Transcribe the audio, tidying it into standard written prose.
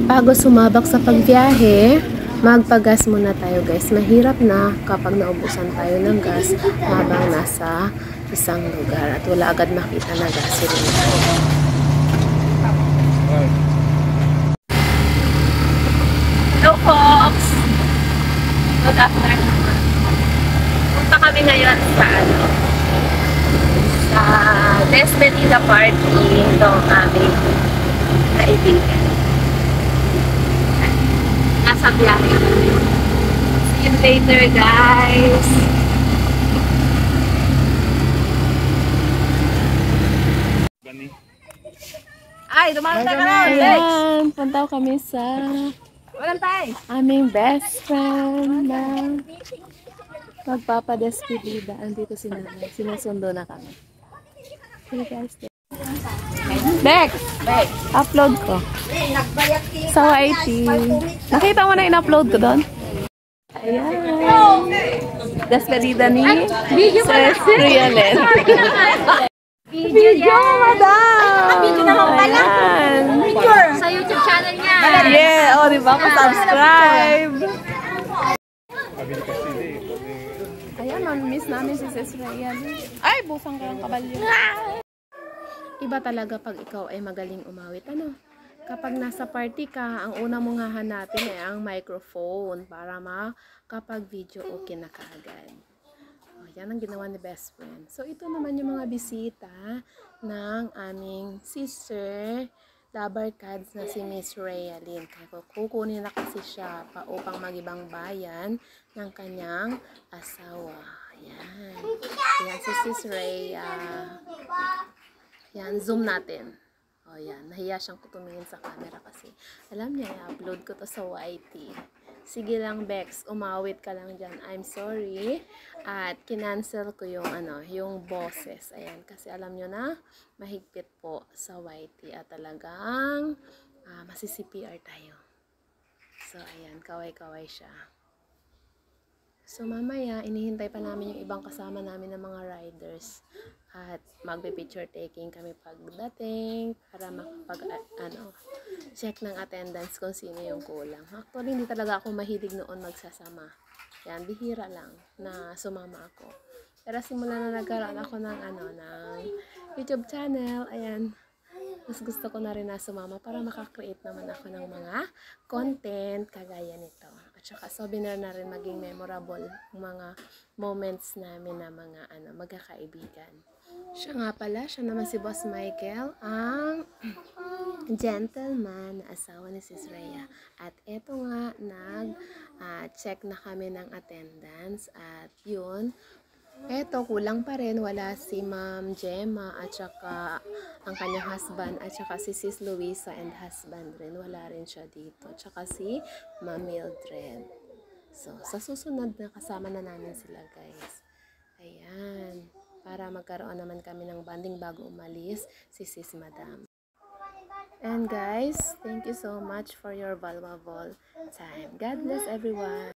Bago sumabak sa pagbiyahe, magpagas muna tayo guys. Mahirap na kapag naubusan tayo ng gas habang nasa isang lugar at wala agad makita na gasolina. Hello folks! Good afternoon. Punta kami ngayon sa sa Despedida Party ng aming kaibigan. Nasa biyahe. See you later guys! Ay, dumaan tayo na! Ayan, punta kami sa aming best friend na magpapadespedida. Andito si nanay. Sinusundo na kami. Okay guys. Bex! Upload ko. Sa YT. Nakita mo na in-upload ko doon? Ayan. Despedida ni Rialen. Video, madam! Video naman pala. Sa YouTube channel niya. Yeah, o diba? Pa-subscribe. Ayan, mamimiss namin si Sis Rialen. Ay, busang ka ng kabalyo. Iba talaga pag ikaw ay magaling umawit. Ano? Kapag nasa party ka, ang una mong hahanapin ay ang microphone para makapag-video okay na kaagad. O, yan ang ginawa ni best friend. So, ito naman yung mga bisita ng aming sister Labarkads na si Miss Rialen. Kukunin na kasi siya pa upang mag-ibang bayan ng kanyang asawa. Ayan. Ayan si Sis Rhea. Yan, zoom natin. O yan, nahiya siyang tumingin sa camera kasi alam niya, i-upload ko to sa YT. Sige lang Bex, umawit ka lang dyan. I'm sorry. At kinancel ko yung yung boses. Ayan, kasi alam nyo na, mahigpit po sa YT at talagang masi-CPR tayo. So ayan, kaway-kaway siya. So mamaya, inihintay pa namin yung ibang kasama namin ng mga riders. At magbe-picture taking kami pagdating para check ng attendance kung sino yung kulang. Actually, hindi talaga ako mahilig noon magsasama. Yan, bihira lang na sumama ako. Pero simula na nagkaroon ako ng YouTube channel, ayan, mas gusto ko na rin na sumama para makakreate naman ako ng mga content kagaya nito. At saka souvenir na rin maging memorable yung mga moments namin na mga magkakaibigan. Siya nga pala, siya naman si Boss Michael, ang gentleman na asawa ni Sis Rhea. At eto nga, nag-check na kami ng attendance at yun, eto, kulang pa rin. Wala si Ma'am Gemma at saka ang kanyang husband at saka si Sis Luisa and husband rin. Wala rin siya dito. At saka si Ma'am Mildred. So, sa susunod na kasama na namin sila guys. Ayan. Para magkaroon naman kami ng banding bago umalis si Sis Madam. And guys, thank you so much for your valuable time. God bless everyone.